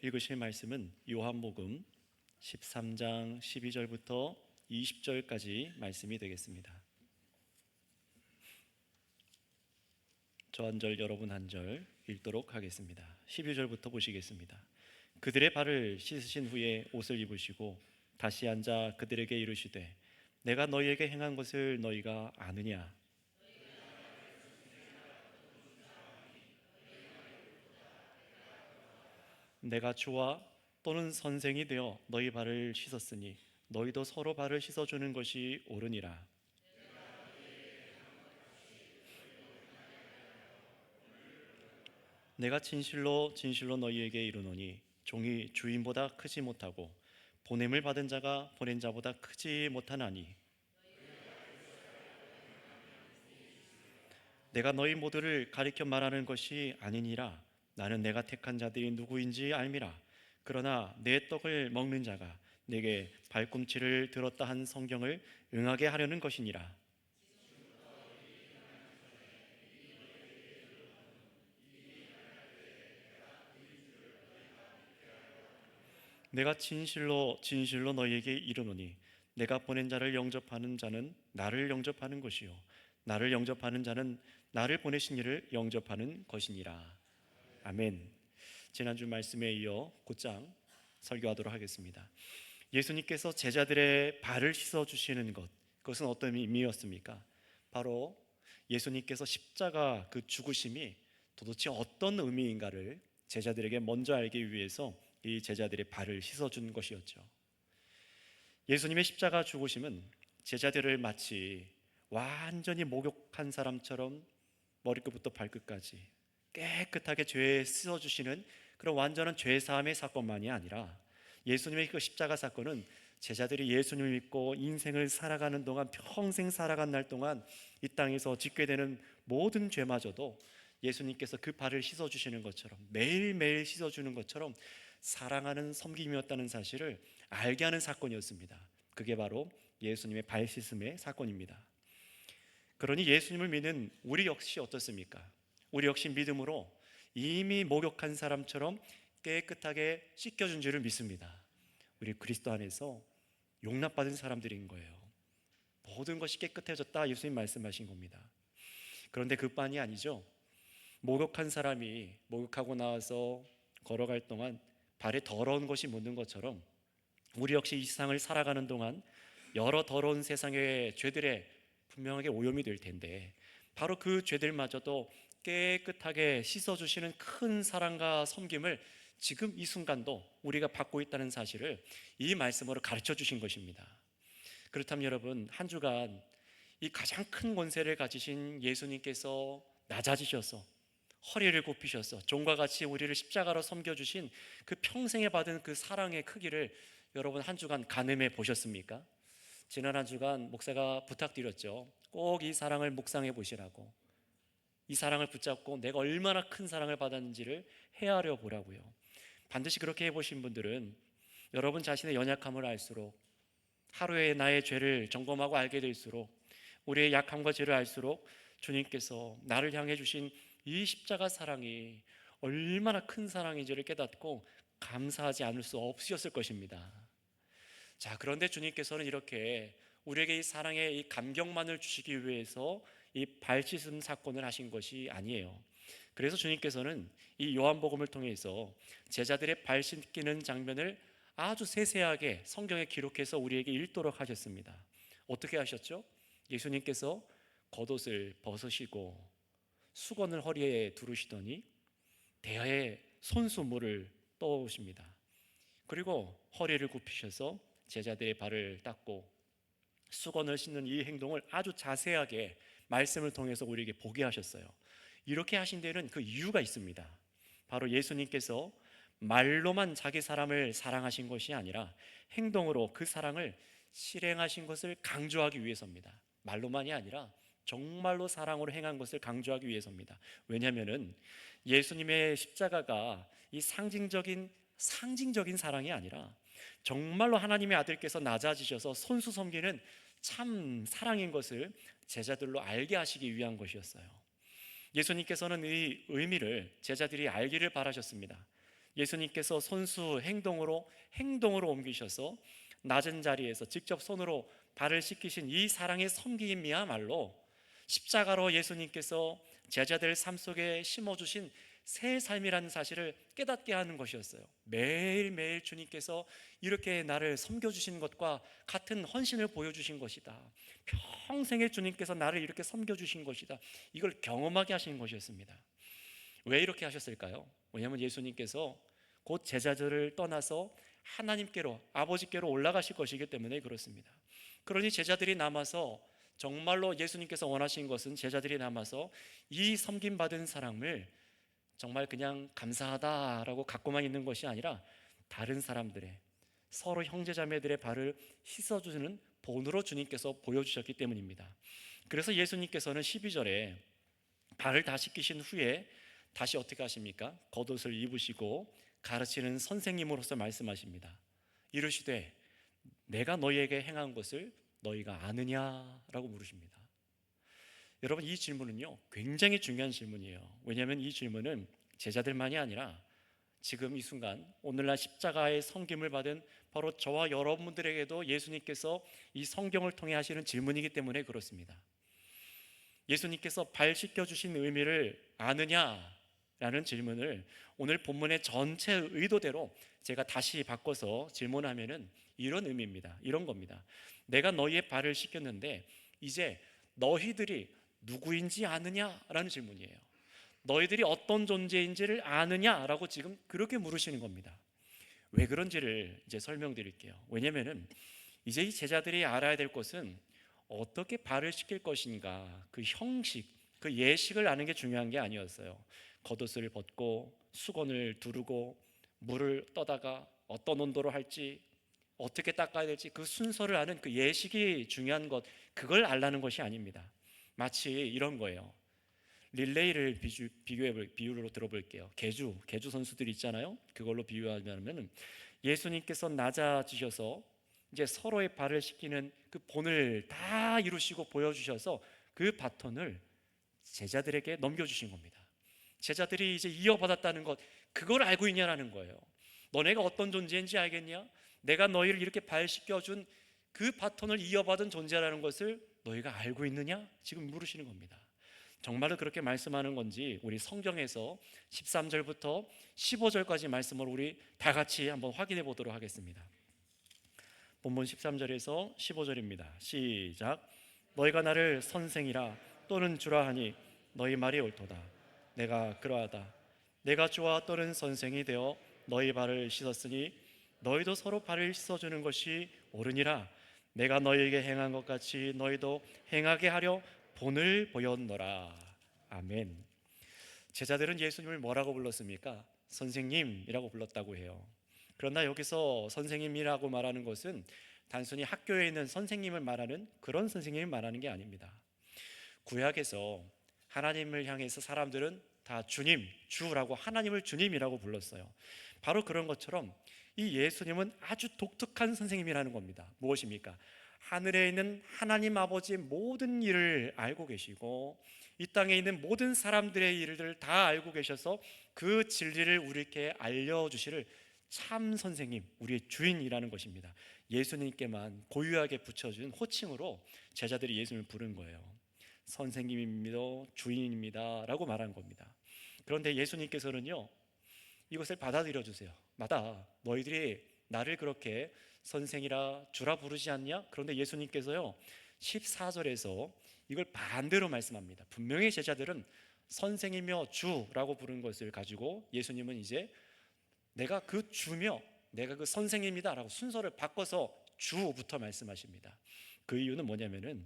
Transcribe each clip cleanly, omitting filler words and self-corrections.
읽으실 말씀은 요한복음 13장 12절부터 20절까지 말씀이 되겠습니다. 저 한 절 여러분 한 절 읽도록 하겠습니다. 12절부터 보시겠습니다. 그들의 발을 씻으신 후에 옷을 입으시고 다시 앉아 그들에게 이르시되 내가 너희에게 행한 것을 너희가 아느냐? 내가 주와 또는 선생이 되어 너희 발을 씻었으니 너희도 서로 발을 씻어주는 것이 옳으니라. 내가 진실로 진실로 너희에게 이르노니 종이 주인보다 크지 못하고 보냄을 받은 자가 보낸 자보다 크지 못하나니 내가 너희 모두를 가리켜 말하는 것이 아니니라. 나는 내가 택한 자들이 누구인지 알미라. 그러나 내 떡을 먹는 자가 내게 발꿈치를 들었다 한 성경을 응하게 하려는 것이니라. 내가 진실로 진실로 너희에게 이르노니 내가 보낸 자를 영접하는 자는 나를 영접하는 것이요 나를 영접하는 자는 나를 보내신 이를 영접하는 것이니라. 아멘. 지난주 말씀에 이어 곧장 설교하도록 하겠습니다. 예수님께서 제자들의 발을 씻어주시는 것, 그것은 어떤 의미였습니까? 바로 예수님께서 십자가 그 죽으심이 도대체 어떤 의미인가를 제자들에게 먼저 알기 위해서 이 제자들의 발을 씻어준 것이었죠. 예수님의 십자가 죽으심은 제자들을 마치 완전히 목욕한 사람처럼 머리끝부터 발끝까지 깨끗하게 죄에 씻어주시는 그런 완전한 죄사함의 사건만이 아니라 예수님의 그 십자가 사건은 제자들이 예수님을 믿고 인생을 살아가는 동안 평생 살아간 날 동안 이 땅에서 짓게 되는 모든 죄마저도 예수님께서 그 발을 씻어주시는 것처럼 매일매일 씻어주는 것처럼 사랑하는 섬김이었다는 사실을 알게 하는 사건이었습니다. 그게 바로 예수님의 발 씻음의 사건입니다. 그러니 예수님을 믿는 우리 역시 어떻습니까? 우리 역시 믿음으로 이미 목욕한 사람처럼 깨끗하게 씻겨준 줄을 믿습니다. 우리 그리스도 안에서 용납받은 사람들인 거예요. 모든 것이 깨끗해졌다 예수님 말씀하신 겁니다. 그런데 그뿐이 아니죠. 목욕한 사람이 목욕하고 나와서 걸어갈 동안 발에 더러운 것이 묻는 것처럼 우리 역시 이 세상을 살아가는 동안 여러 더러운 세상의 죄들에 분명하게 오염이 될 텐데 바로 그 죄들마저도 깨끗하게 씻어주시는 큰 사랑과 섬김을 지금 이 순간도 우리가 받고 있다는 사실을 이 말씀으로 가르쳐 주신 것입니다. 그렇다면 여러분, 한 주간 이 가장 큰 권세를 가지신 예수님께서 낮아지셔서 허리를 굽히셔서 종과 같이 우리를 십자가로 섬겨주신 그 평생에 받은 그 사랑의 크기를 여러분 한 주간 가늠해 보셨습니까? 지난 한 주간 목사가 부탁드렸죠. 꼭 이 사랑을 묵상해 보시라고. 이 사랑을 붙잡고 내가 얼마나 큰 사랑을 받았는지를 헤아려 보라고요. 반드시 그렇게 해보신 분들은 여러분 자신의 연약함을 알수록, 하루에 나의 죄를 점검하고 알게 될수록, 우리의 약함과 죄를 알수록 주님께서 나를 향해 주신 이 십자가 사랑이 얼마나 큰 사랑인지를 깨닫고 감사하지 않을 수 없으셨을 것입니다. 자, 그런데 주님께서는 이렇게 우리에게 이 사랑의 이 감격만을 주시기 위해서 이 발씻음 사건을 하신 것이 아니에요. 그래서 주님께서는 이 요한복음을 통해서 제자들의 발 씻기는 장면을 아주 세세하게 성경에 기록해서 우리에게 읽도록 하셨습니다. 어떻게 하셨죠? 예수님께서 겉옷을 벗으시고 수건을 허리에 두르시더니 대야에 손수물을 떠오십니다. 그리고 허리를 굽히셔서 제자들의 발을 닦고 수건을 씻는 이 행동을 아주 자세하게 말씀을 통해서 우리에게 보게 하셨어요. 이렇게 하신 데는 그 이유가 있습니다. 바로 예수님께서 말로만 자기 사람을 사랑하신 것이 아니라 행동으로 그 사랑을 실행하신 것을 강조하기 위해서입니다. 말로만이 아니라 정말로 사랑으로 행한 것을 강조하기 위해서입니다. 왜냐하면 예수님의 십자가가 이 상징적인 사랑이 아니라 정말로 하나님의 아들께서 낮아지셔서 손수 섬기는 참 사랑인 것을 제자들로 알게 하시기 위한 것이었어요. 예수님께서는 이 의미를 제자들이 알기를 바라셨습니다. 예수님께서 손수 행동으로 옮기셔서 낮은 자리에서 직접 손으로 발을 씻기신 이 사랑의 섬김이야말로 십자가로 예수님께서 제자들 삶 속에 심어주신 새 삶이라는 사실을 깨닫게 하는 것이었어요. 매일매일 주님께서 이렇게 나를 섬겨주신 것과 같은 헌신을 보여주신 것이다. 평생에 주님께서 나를 이렇게 섬겨주신 것이다. 이걸 경험하게 하신 것이었습니다. 왜 이렇게 하셨을까요? 왜냐하면 예수님께서 곧 제자들을 떠나서 하나님께로, 아버지께로 올라가실 것이기 때문에 그렇습니다. 그러니 제자들이 남아서, 정말로 예수님께서 원하신 것은 제자들이 남아서 이 섬김받은 사람을 정말 그냥 감사하다라고 갖고만 있는 것이 아니라 다른 사람들의, 서로 형제자매들의 발을 씻어주는 본으로 주님께서 보여주셨기 때문입니다. 그래서 예수님께서는 12절에 발을 다 씻기신 후에 다시 어떻게 하십니까? 겉옷을 입으시고 가르치는 선생님으로서 말씀하십니다. 이르시되 내가 너희에게 행한 것을 너희가 아느냐라고 물으십니다. 여러분, 이 질문은요 굉장히 중요한 질문이에요. 왜냐하면 이 질문은 제자들만이 아니라 지금 이 순간 오늘날 십자가의 섬김을 받은 바로 저와 여러분들에게도 예수님께서 이 성경을 통해 하시는 질문이기 때문에 그렇습니다. 예수님께서 발 씻겨주신 의미를 아느냐라는 질문을 오늘 본문의 전체 의도대로 제가 다시 바꿔서 질문하면은 이런 의미입니다. 이런 겁니다. 내가 너희의 발을 씻겼는데 이제 너희들이 누구인지 아느냐라는 질문이에요. 너희들이 어떤 존재인지를 아느냐라고 지금 그렇게 물으시는 겁니다. 왜 그런지를 이제 설명드릴게요. 왜냐하면 이제 이 제자들이 알아야 될 것은 어떻게 발을 씻길 것인가, 그 형식, 그 예식을 아는 게 중요한 게 아니었어요. 겉옷을 벗고 수건을 두르고 물을 떠다가 어떤 온도로 할지, 어떻게 닦아야 될지 그 순서를 아는 그 예식이 중요한 것, 그걸 알라는 것이 아닙니다. 마치 이런 거예요. 릴레이를 비유로 들어볼게요. 개주 선수들 있잖아요. 그걸로 비유하면 예수님께서 낮아지셔서 이제 서로의 발을 씻기는 그 본을 다 이루시고 보여주셔서 그 바톤을 제자들에게 넘겨주신 겁니다. 제자들이 이제 이어받았다는 것, 그걸 알고 있냐라는 거예요. 너네가 어떤 존재인지 알겠냐? 내가 너희를 이렇게 발 씻겨준 그 바톤을 이어받은 존재라는 것을 너희가 알고 있느냐? 지금 물으시는 겁니다. 정말로 그렇게 말씀하는 건지 우리 성경에서 13절부터 15절까지 말씀을 우리 다 같이 한번 확인해 보도록 하겠습니다. 본문 13절에서 15절입니다. 시작. 너희가 나를 선생이라 또는 주라 하니 너희 말이 옳도다. 내가 그러하다. 내가 주와 또는 선생이 되어 너희 발을 씻었으니 너희도 서로 발을 씻어주는 것이 옳으니라. 내가 너희에게 행한 것 같이 너희도 행하게 하려 본을 보였노라. 아멘. 제자들은 예수님을 뭐라고 불렀습니까? 선생님이라고 불렀다고 해요. 그러나 여기서 선생님이라고 말하는 것은 단순히 학교에 있는 선생님을 말하는 그런 선생님을 말하는 게 아닙니다. 구약에서 하나님을 향해서 사람들은 다 주님, 주라고 하나님을 주님이라고 불렀어요. 바로 그런 것처럼 이 예수님은 아주 독특한 선생님이라는 겁니다. 무엇입니까? 하늘에 있는 하나님 아버지의 모든 일을 알고 계시고 이 땅에 있는 모든 사람들의 일들을 다 알고 계셔서 그 진리를 우리에게 알려주시를 참 선생님, 우리의 주인이라는 것입니다. 예수님께만 고유하게 붙여준 호칭으로 제자들이 예수님을 부른 거예요. 선생님입니다, 주인입니다 라고 말한 겁니다. 그런데 예수님께서는요 이것을 받아들여 주세요. 맞아, 너희들이 나를 그렇게 선생이라 주라 부르지 않냐? 그런데 예수님께서요 14절에서 이걸 반대로 말씀합니다. 분명히 제자들은 선생이며 주라고 부른 것을 가지고 예수님은 이제 내가 그 주며 내가 그 선생님이다 라고 순서를 바꿔서 주부터 말씀하십니다. 그 이유는 뭐냐면은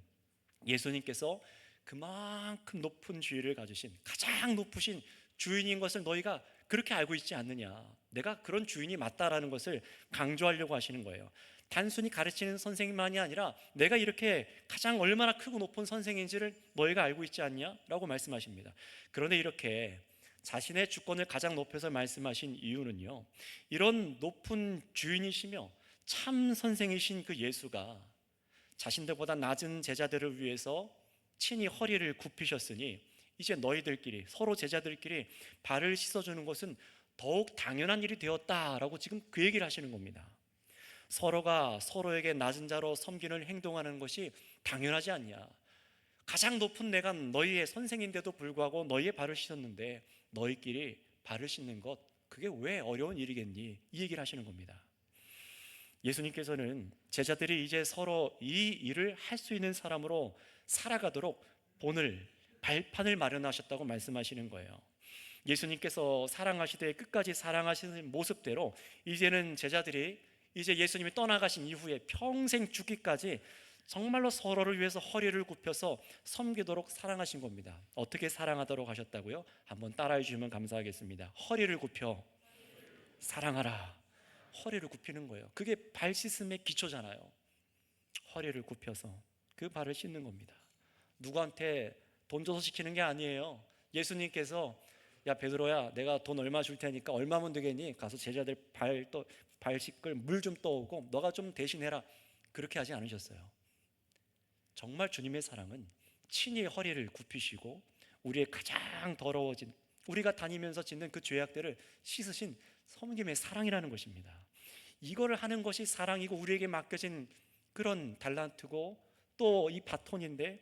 예수님께서 그만큼 높은 지위를 가지신 가장 높으신 주인인 것을 너희가 그렇게 알고 있지 않느냐, 내가 그런 주인이 맞다라는 것을 강조하려고 하시는 거예요. 단순히 가르치는 선생님만이 아니라 내가 이렇게 가장 얼마나 크고 높은 선생인지를 너희가 알고 있지 않냐? 라고 말씀하십니다. 그런데 이렇게 자신의 주권을 가장 높여서 말씀하신 이유는요, 이런 높은 주인이시며 참 선생이신 그 예수가 자신들보다 낮은 제자들을 위해서 친히 허리를 굽히셨으니 이제 너희들끼리, 서로 제자들끼리 발을 씻어주는 것은 더욱 당연한 일이 되었다라고 지금 그 얘기를 하시는 겁니다. 서로가 서로에게 낮은 자로 섬기는 행동하는 것이 당연하지 않냐. 가장 높은 내가 너희의 선생인데도 불구하고 너희의 발을 씻었는데 너희끼리 발을 씻는 것, 그게 왜 어려운 일이겠니? 이 얘기를 하시는 겁니다. 예수님께서는 제자들이 이제 서로 이 일을 할 수 있는 사람으로 살아가도록 본을, 발판을 마련하셨다고 말씀하시는 거예요. 예수님께서 사랑하시되 끝까지 사랑하시는 모습대로 이제는 제자들이 이제 예수님이 떠나가신 이후에 평생 죽기까지 정말로 서로를 위해서 허리를 굽혀서 섬기도록 사랑하신 겁니다. 어떻게 사랑하도록 하셨다고요? 한번 따라해 주시면 감사하겠습니다. 허리를 굽혀 사랑하라. 허리를 굽히는 거예요. 그게 발 씻음의 기초잖아요. 허리를 굽혀서 그 발을 씻는 겁니다. 누구한테 돈 줘서 시키는 게 아니에요. 예수님께서 야 베드로야, 내가 돈 얼마 줄 테니까 얼마면 되겠니? 가서 제자들 발 씻을 물 좀 떠오고 너가 좀 대신해라. 그렇게 하지 않으셨어요. 정말 주님의 사랑은 친히 허리를 굽히시고 우리의 가장 더러워진, 우리가 다니면서 짓는 그 죄악들을 씻으신 섬김의 사랑이라는 것입니다. 이거를 하는 것이 사랑이고 우리에게 맡겨진 그런 달란트고 또 이 바톤인데,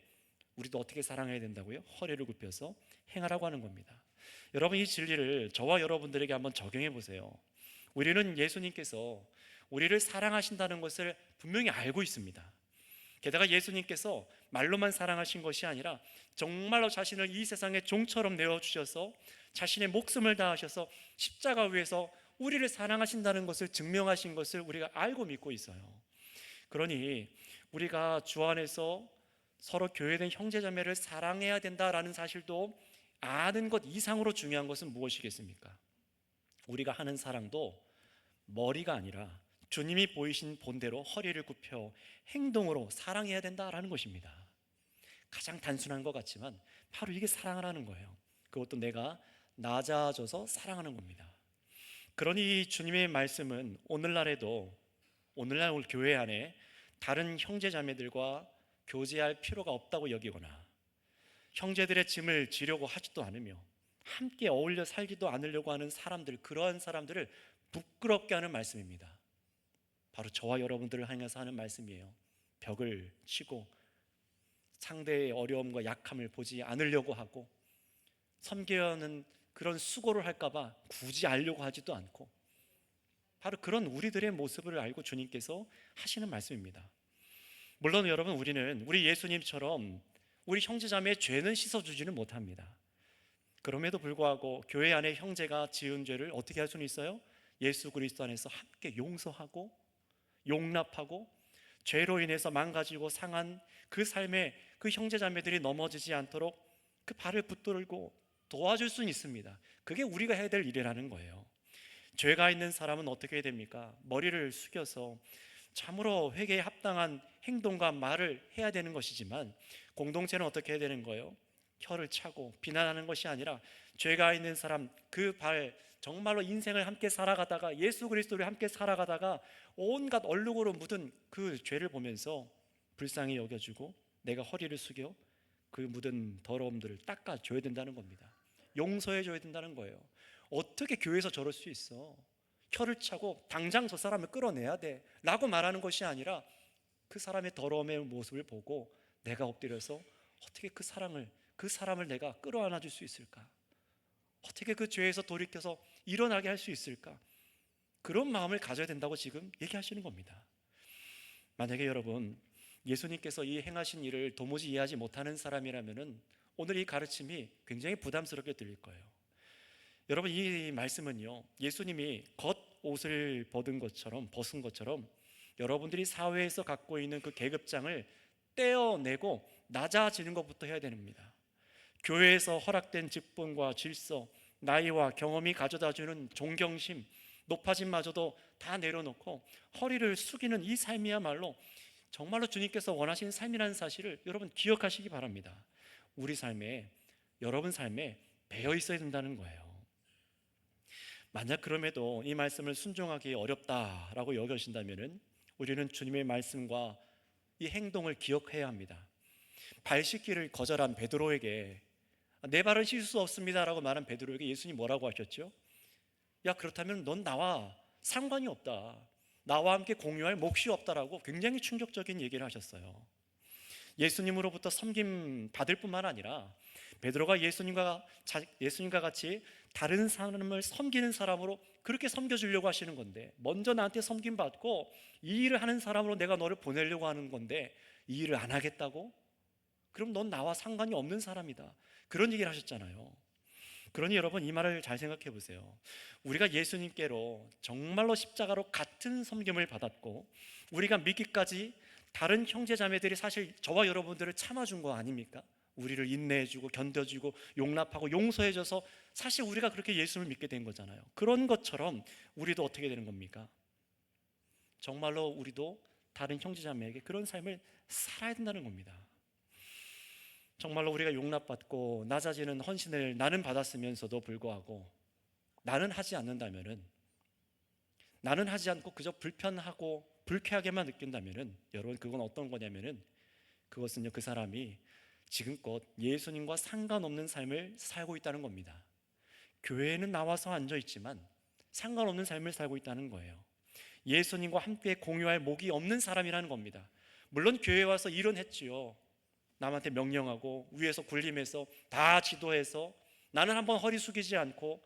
우리도 어떻게 사랑해야 된다고요? 허리를 굽혀서 행하라고 하는 겁니다. 여러분, 이 진리를 저와 여러분들에게 한번 적용해 보세요. 우리는 예수님께서 우리를 사랑하신다는 것을 분명히 알고 있습니다. 게다가 예수님께서 말로만 사랑하신 것이 아니라 정말로 자신을 이 세상의 종처럼 내어주셔서 자신의 목숨을 다하셔서 십자가 위에서 우리를 사랑하신다는 것을 증명하신 것을 우리가 알고 믿고 있어요. 그러니 우리가 주 안에서 서로 교회된 형제자매를 사랑해야 된다라는 사실도 아는 것 이상으로 중요한 것은 무엇이겠습니까? 우리가 하는 사랑도 머리가 아니라 주님이 보이신 본대로 허리를 굽혀 행동으로 사랑해야 된다라는 것입니다. 가장 단순한 것 같지만 바로 이게 사랑하라는 거예요. 그것도 내가 낮아져서 사랑하는 겁니다. 그러니 주님의 말씀은 오늘날에도, 오늘날 우리 교회 안에 다른 형제자매들과 교제할 필요가 없다고 여기거나 형제들의 짐을 지려고 하지도 않으며 함께 어울려 살지도 않으려고 하는 사람들, 그러한 사람들을 부끄럽게 하는 말씀입니다. 바로 저와 여러분들을 향해서 하는 말씀이에요. 벽을 치고 상대의 어려움과 약함을 보지 않으려고 하고 섬겨야 하는 그런 수고를 할까봐 굳이 알려고 하지도 않고, 바로 그런 우리들의 모습을 알고 주님께서 하시는 말씀입니다. 물론 여러분, 우리는 우리 예수님처럼 우리 형제자매의 죄는 씻어주지는 못합니다. 그럼에도 불구하고 교회 안에 형제가 지은 죄를 어떻게 할 수는 있어요? 예수 그리스도 안에서 함께 용서하고 용납하고 죄로 인해서 망가지고 상한 그 삶에 그 형제자매들이 넘어지지 않도록 그 발을 붙들고 도와줄 수는 있습니다. 그게 우리가 해야 될 일이라는 거예요. 죄가 있는 사람은 어떻게 해야 됩니까? 머리를 숙여서 참으로 회개에 합당한 행동과 말을 해야 되는 것이지만, 공동체는 어떻게 해야 되는 거예요? 혀를 차고 비난하는 것이 아니라 죄가 있는 사람 그 발, 정말로 인생을 함께 살아가다가 예수 그리스도를 함께 살아가다가 온갖 얼룩으로 묻은 그 죄를 보면서 불쌍히 여겨주고 내가 허리를 숙여 그 묻은 더러움들을 닦아줘야 된다는 겁니다. 용서해줘야 된다는 거예요. 어떻게 교회에서 저럴 수 있어? 혀를 차고 당장 저 사람을 끌어내야 돼 라고 말하는 것이 아니라 그 사람의 더러움의 모습을 보고 내가 엎드려서 어떻게 그 사람을 내가 끌어안아 줄 수 있을까? 어떻게 그 죄에서 돌이켜서 일어나게 할 수 있을까? 그런 마음을 가져야 된다고 지금 얘기하시는 겁니다. 만약에 여러분, 예수님께서 이 행하신 일을 도무지 이해하지 못하는 사람이라면 오늘 이 가르침이 굉장히 부담스럽게 들릴 거예요. 여러분, 이 말씀은요, 예수님이 겉옷을 벗은 것처럼 여러분들이 사회에서 갖고 있는 그 계급장을 떼어내고 낮아지는 것부터 해야 됩니다. 교회에서 허락된 직분과 질서, 나이와 경험이 가져다주는 존경심, 높아짐마저도 다 내려놓고 허리를 숙이는 이 삶이야말로 정말로 주님께서 원하시는 삶이라는 사실을 여러분 기억하시기 바랍니다. 우리 삶에, 여러분 삶에 배어 있어야 된다는 거예요. 만약 그럼에도 이 말씀을 순종하기 어렵다라고 여겨진다면 우리는 주님의 말씀과 이 행동을 기억해야 합니다. 발 씻기를 거절한 베드로에게 내 발은 씻을 수 없습니다라고 말한 베드로에게 예수님 뭐라고 하셨죠? 야, 그렇다면 넌 나와 상관이 없다, 나와 함께 공유할 몫이 없다라고 굉장히 충격적인 얘기를 하셨어요. 예수님으로부터 섬김 받을 뿐만 아니라 베드로가 예수님과 같이 다른 사람을 섬기는 사람으로 그렇게 섬겨주려고 하시는 건데, 먼저 나한테 섬김 받고 이 일을 하는 사람으로 내가 너를 보내려고 하는 건데 이 일을 안 하겠다고? 그럼 넌 나와 상관이 없는 사람이다, 그런 얘기를 하셨잖아요. 그러니 여러분, 이 말을 잘 생각해 보세요. 우리가 예수님께로 정말로 십자가로 같은 섬김을 받았고 우리가 믿기까지 다른 형제 자매들이 사실 저와 여러분들을 참아준 거 아닙니까? 우리를 인내해주고 견뎌주고 용납하고 용서해줘서 사실 우리가 그렇게 예수를 믿게 된 거잖아요. 그런 것처럼 우리도 어떻게 되는 겁니까? 정말로 우리도 다른 형제 자매에게 그런 삶을 살아야 된다는 겁니다. 정말로 우리가 용납받고 낮아지는 헌신을 나는 받았으면서도 불구하고 나는 하지 않는다면은, 나는 하지 않고 그저 불편하고 불쾌하게만 느낀다면은, 여러분, 그건 어떤 거냐면은 그것은요, 그 사람이 지금껏 예수님과 상관없는 삶을 살고 있다는 겁니다. 교회에는 나와서 앉아 있지만 상관없는 삶을 살고 있다는 거예요. 예수님과 함께 공유할 목이 없는 사람이라는 겁니다. 물론 교회에 와서 일은 했지요. 남한테 명령하고 위에서 군림해서 다 지도해서 나는 한번 허리 숙이지 않고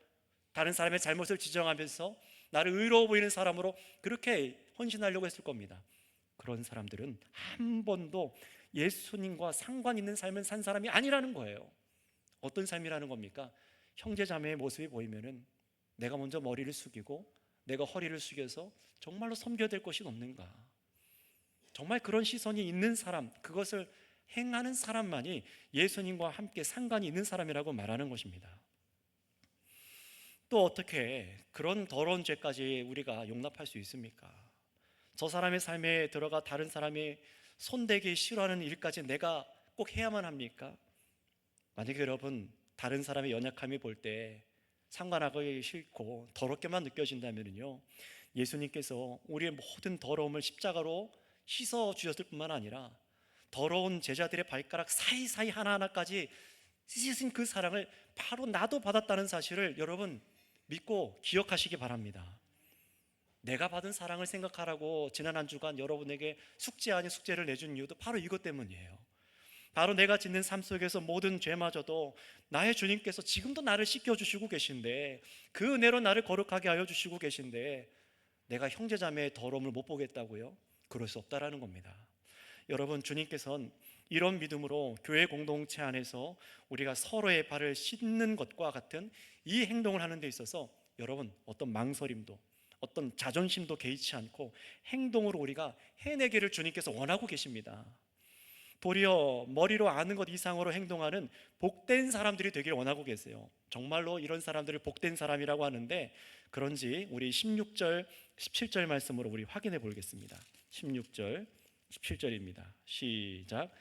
다른 사람의 잘못을 지적하면서 나를 의로워 보이는 사람으로 그렇게 헌신하려고 했을 겁니다. 그런 사람들은 한 번도 예수님과 상관 있는 삶을 산 사람이 아니라는 거예요. 어떤 삶이라는 겁니까? 형제자매의 모습이 보이면은 내가 먼저 머리를 숙이고 내가 허리를 숙여서 정말로 섬겨야 될 것이 없는가? 정말 그런 시선이 있는 사람, 그것을 행하는 사람만이 예수님과 함께 상관이 있는 사람이라고 말하는 것입니다. 또 어떻게 그런 더러운 죄까지 우리가 용납할 수 있습니까? 저 사람의 삶에 들어가 다른 사람이 손대기 싫어하는 일까지 내가 꼭 해야만 합니까? 만약에 여러분, 다른 사람의 연약함이 볼 때 상관하기 싫고 더럽게만 느껴진다면요, 예수님께서 우리의 모든 더러움을 십자가로 씻어 주셨을 뿐만 아니라 더러운 제자들의 발가락 사이사이 하나하나까지 씻으신 그 사랑을 바로 나도 받았다는 사실을 여러분 믿고 기억하시기 바랍니다. 내가 받은 사랑을 생각하라고 지난 한 주간 여러분에게 숙제 아닌 숙제를 내준 이유도 바로 이것 때문이에요. 바로 내가 짓는 삶 속에서 모든 죄마저도 나의 주님께서 지금도 나를 씻겨주시고 계신데, 그 은혜로 나를 거룩하게 하여 주시고 계신데 내가 형제자매의 더러움을 못 보겠다고요? 그럴 수 없다라는 겁니다. 여러분, 주님께서는 이런 믿음으로 교회 공동체 안에서 우리가 서로의 발을 씻는 것과 같은 이 행동을 하는 데 있어서 여러분, 어떤 망설임도 어떤 자존심도 개의치 않고 행동으로 우리가 해내기를 주님께서 원하고 계십니다. 도리어 머리로 아는 것 이상으로 행동하는 복된 사람들이 되길 원하고 계세요. 정말로 이런 사람들을 복된 사람이라고 하는데, 그런지 우리 16절 17절 말씀으로 우리 확인해 보겠습니다. 16절 17절입니다 시작.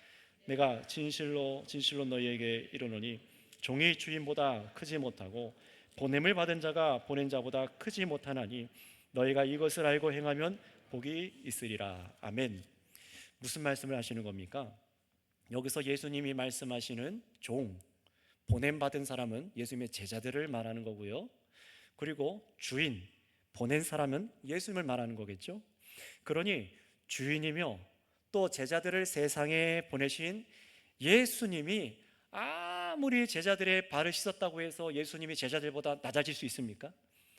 내가 진실로 너희에게 이르노니 종이 주인보다 크지 못하고 보냄을 받은 자가 보낸 자보다 크지 못하나니 너희가 이것을 알고 행하면 복이 있으리라. 아멘. 무슨 말씀을 하시는 겁니까? 여기서 예수님이 말씀하시는 종, 보냄 받은 사람은 예수님의 제자들을 말하는 거고요. 그리고 주인, 보낸 사람은 예수님을 말하는 거겠죠. 그러니 주인이며 또 제자들을 세상에 보내신 예수님이 아무리 제자들의 발을 씻었다고 해서 예수님이 제자들보다 낮아질 수 있습니까?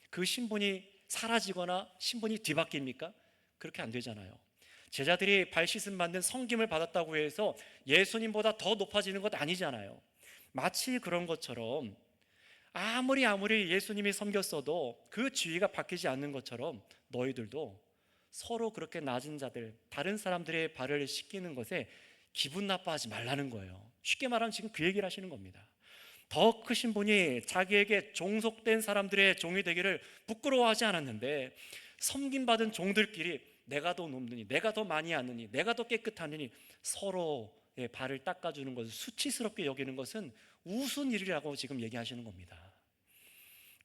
그 신분이 사라지거나 신분이 뒤바뀝니까? 그렇게 안 되잖아요. 제자들이 발 씻음 받는 성김을 받았다고 해서 예수님보다 더 높아지는 것 아니잖아요. 마치 그런 것처럼 아무리 예수님이 섬겼어도 그 지위가 바뀌지 않는 것처럼 너희들도 서로 그렇게 낮은 자들, 다른 사람들의 발을 씻기는 것에 기분 나빠하지 말라는 거예요. 쉽게 말하면 지금 그 얘기를 하시는 겁니다. 더 크신 분이 자기에게 종속된 사람들의 종이 되기를 부끄러워하지 않았는데, 섬김받은 종들끼리 내가 더 높느니, 내가 더 많이 아느니, 내가 더 깨끗하느니 서로의 발을 닦아주는 것을 수치스럽게 여기는 것은 우스운 일이라고 지금 얘기하시는 겁니다.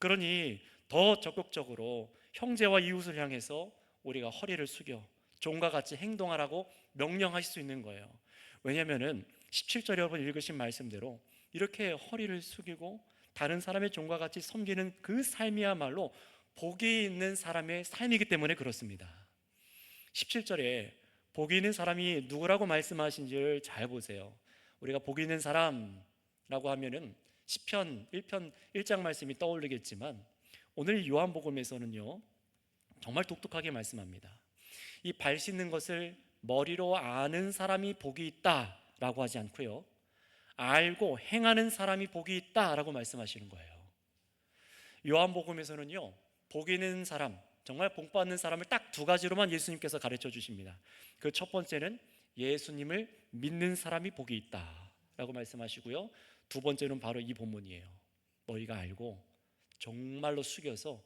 그러니 더 적극적으로 형제와 이웃을 향해서 우리가 허리를 숙여 종과 같이 행동하라고 명령하실 수 있는 거예요. 왜냐하면 17절 여러분 읽으신 말씀대로 이렇게 허리를 숙이고 다른 사람의 종과 같이 섬기는 그 삶이야말로 복이 있는 사람의 삶이기 때문에 그렇습니다. 17절에 복이 있는 사람이 누구라고 말씀하신지를 잘 보세요. 우리가 복이 있는 사람라고 하면은 시편 1편 1장 말씀이 떠오르겠지만, 오늘 요한복음에서는요 정말 독특하게 말씀합니다. 이 발 씻는 것을 머리로 아는 사람이 복이 있다라고 하지 않고요, 알고 행하는 사람이 복이 있다라고 말씀하시는 거예요. 요한복음에서는요 복이 있는 사람, 정말 복 받는 사람을 딱 두 가지로만 예수님께서 가르쳐 주십니다. 그 첫 번째는 예수님을 믿는 사람이 복이 있다라고 말씀하시고요, 두 번째는 바로 이 본문이에요. 너희가 알고 정말로 숙여서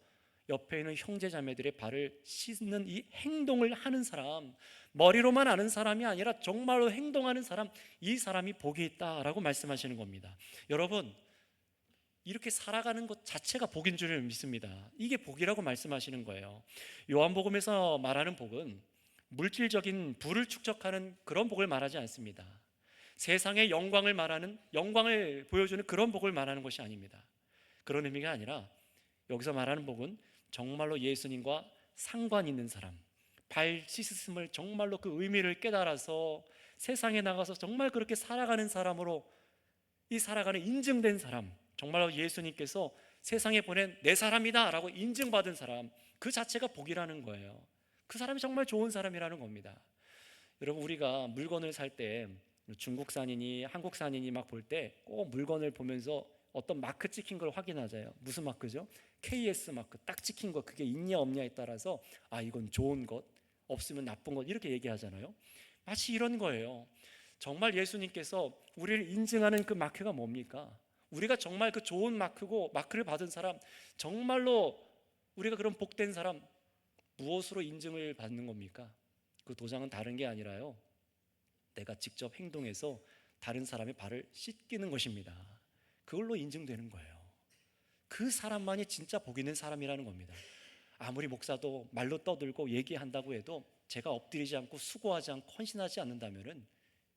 옆에 있는 형제 자매들의 발을 씻는 이 행동을 하는 사람, 머리로만 아는 사람이 아니라 정말로 행동하는 사람, 이 사람이 복이 있다라고 말씀하시는 겁니다. 여러분, 이렇게 살아가는 것 자체가 복인 줄 믿습니다. 이게 복이라고 말씀하시는 거예요. 요한복음에서 말하는 복은 물질적인 부를 축적하는 그런 복을 말하지 않습니다. 세상의 영광을 보여주는 그런 복을 말하는 것이 아닙니다. 그런 의미가 아니라 여기서 말하는 복은 정말로 예수님과 상관 있는 사람, 발 씻음을 정말로 그 의미를 깨달아서 세상에 나가서 정말 그렇게 살아가는 사람으로, 이 살아가는 인증된 사람, 정말로 예수님께서 세상에 보낸 내 사람이다 라고 인증받은 사람, 그 자체가 복이라는 거예요. 그 사람이 정말 좋은 사람이라는 겁니다. 여러분, 우리가 물건을 살 때 중국산이니 한국산이니 막 볼 때 꼭 물건을 보면서 어떤 마크 찍힌 걸 확인하잖아요. 무슨 마크죠? KS 마크 딱 찍힌 거, 그게 있냐 없냐에 따라서 아 이건 좋은 것, 없으면 나쁜 것, 이렇게 얘기하잖아요. 마치 이런 거예요. 정말 예수님께서 우리를 인증하는 그 마크가 뭡니까? 우리가 정말 그 좋은 마크고 마크를 받은 사람, 정말로 우리가 그런 복된 사람, 무엇으로 인증을 받는 겁니까? 그 도장은 다른 게 아니라요, 내가 직접 행동해서 다른 사람의 발을 씻기는 것입니다. 그걸로 인증되는 거예요. 그 사람만이 진짜 복 있는 사람이라는 겁니다. 아무리 목사도 말로 떠들고 얘기한다고 해도 제가 엎드리지 않고 수고하지 않고 헌신하지 않는다면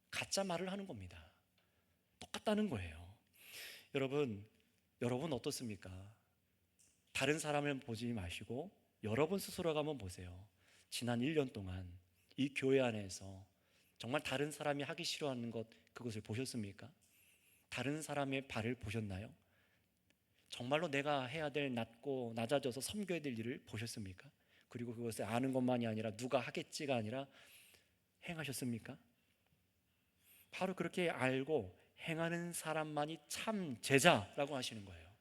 가짜 말을 하는 겁니다. 똑같다는 거예요. 여러분 어떻습니까? 다른 사람을 보지 마시고 여러분 스스로가 한번 보세요. 지난 1년 동안 이 교회 안에서 정말 다른 사람이 하기 싫어하는 것, 그것을 보셨습니까? 다른 사람의 발을 보셨나요? 정말로 내가 해야 될, 낮고 낮아져서 섬겨야 될 일을 보셨습니까? 그리고 그것을 아는 것만이 아니라 누가 하겠지가 아니라 행하셨습니까? 바로 그렇게 알고 행하는 사람만이 참 제자라고 하시는 거예요.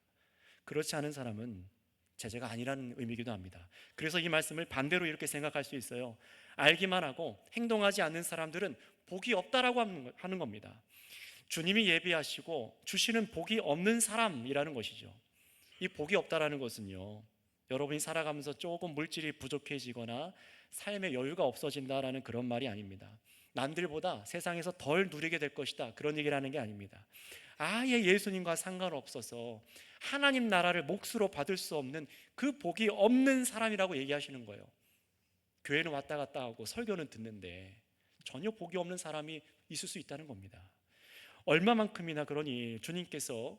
그렇지 않은 사람은 제자가 아니라는 의미이기도 합니다. 그래서 이 말씀을 반대로 이렇게 생각할 수 있어요. 알기만 하고 행동하지 않는 사람들은 복이 없다라고 하는 겁니다. 주님이 예비하시고 주시는 복이 없는 사람이라는 것이죠. 이 복이 없다라는 것은요, 여러분이 살아가면서 조금 물질이 부족해지거나 삶의 여유가 없어진다라는 그런 말이 아닙니다. 남들보다 세상에서 덜 누리게 될 것이다, 그런 얘기를 하는 게 아닙니다. 아예 예수님과 상관없어서 하나님 나라를 몫으로 받을 수 없는 그 복이 없는 사람이라고 얘기하시는 거예요. 교회는 왔다 갔다 하고 설교는 듣는데 전혀 복이 없는 사람이 있을 수 있다는 겁니다. 얼마만큼이나 그러니 주님께서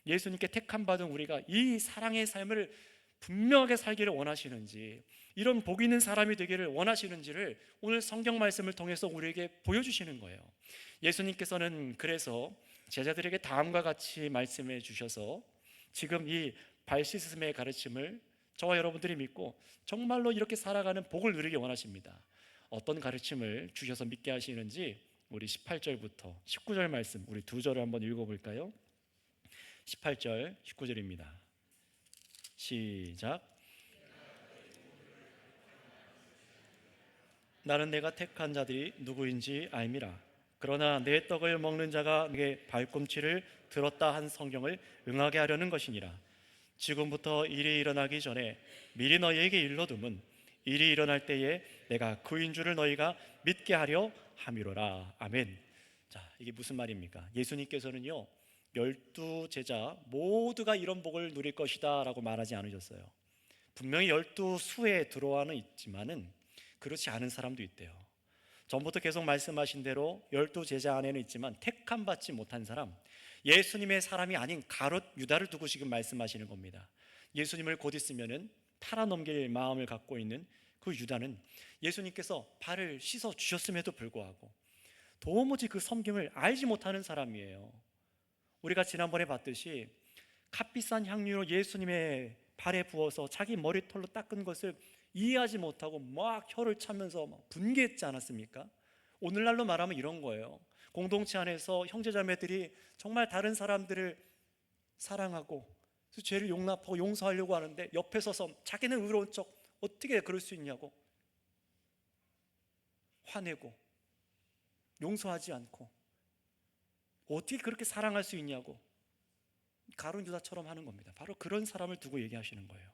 예수님께 택함 받은 우리가 이 사랑의 삶을 분명하게 살기를 원하시는지, 이런 복 있는 사람이 되기를 원하시는지를 오늘 성경 말씀을 통해서 우리에게 보여주시는 거예요. 예수님께서는 그래서 제자들에게 다음과 같이 말씀해 주셔서 지금 이 발 씻음의 가르침을 저와 여러분들이 믿고 정말로 이렇게 살아가는 복을 누리기 원하십니다. 어떤 가르침을 주셔서 믿게 하시는지 우리 18절부터 19절 말씀, 우리 두 절을 한번 읽어볼까요? 18절 19절입니다. 시작. 나는 내가 택한 자들이 누구인지 알미라. 그러나 내 떡을 먹는 자가 내게 발꿈치를 들었다 한 성경을 응하게 하려는 것이니라. 지금부터 일이 일어나기 전에 미리 너희에게 일러둠은 일이 일어날 때에 내가 그인 줄을 너희가 믿게 하려 함이로라. 아멘. 자, 이게 무슨 말입니까? 예수님께서는요 12 제자 모두가 이런 복을 누릴 것이다 라고 말하지 않으셨어요. 분명히 12수에 들어와는 있지만은 그렇지 않은 사람도 있대요. 전부터 계속 말씀하신 대로 12 제자 안에는 있지만 택함 받지 못한 사람, 예수님의 사람이 아닌 가롯 유다를 두고 지금 말씀하시는 겁니다. 예수님을 곧 있으면은 팔아넘길 마음을 갖고 있는 그 유다는 예수님께서 발을 씻어 주셨음에도 불구하고 도무지 그 섬김을 알지 못하는 사람이에요. 우리가 지난번에 봤듯이 값비싼 향유로 예수님의 발에 부어서 자기 머리털로 닦은 것을 이해하지 못하고 막 혀를 차면서 막 분개했지 않았습니까? 오늘날로 말하면 이런 거예요. 공동체 안에서 형제자매들이 정말 다른 사람들을 사랑하고 죄를 용납하고 용서하려고 하는데 옆에 서서 자기는 의로운 척 어떻게 그럴 수 있냐고 화내고 용서하지 않고 어떻게 그렇게 사랑할 수 있냐고 가룟 유다처럼 하는 겁니다. 바로 그런 사람을 두고 얘기하시는 거예요.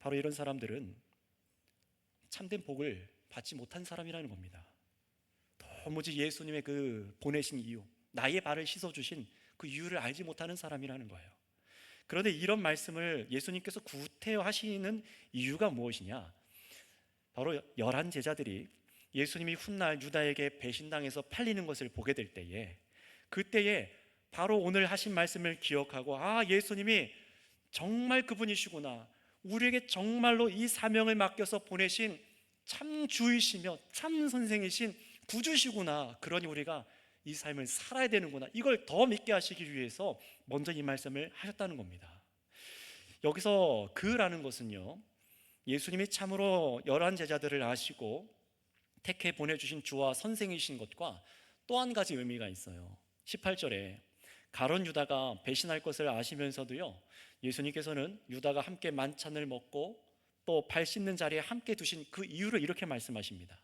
바로 이런 사람들은 참된 복을 받지 못한 사람이라는 겁니다. 도무지 예수님의 그 보내신 이유, 나의 발을 씻어주신 그 이유를 알지 못하는 사람이라는 거예요. 그런데 이런 말씀을 예수님께서 구태하시는 이유가 무엇이냐? 바로 11 제자들이 예수님이 훗날 유다에게 배신당해서 팔리는 것을 보게 될 때에, 그때에 바로 오늘 하신 말씀을 기억하고, 아, 예수님이 정말 그분이시구나, 우리에게 정말로 이 사명을 맡겨서 보내신 참 주이시며 참 선생이신 구주시구나, 그러니 우리가 이 삶을 살아야 되는구나, 이걸 더 믿게 하시기 위해서 먼저 이 말씀을 하셨다는 겁니다. 여기서 그라는 것은요, 예수님이 참으로 11 제자들을 아시고 택해 보내주신 주와 선생이신 것과 또 한 가지 의미가 있어요. 18절에 가룟 유다가 배신할 것을 아시면서도요, 예수님께서는 유다가 함께 만찬을 먹고 또 발 씻는 자리에 함께 두신 그 이유를 이렇게 말씀하십니다.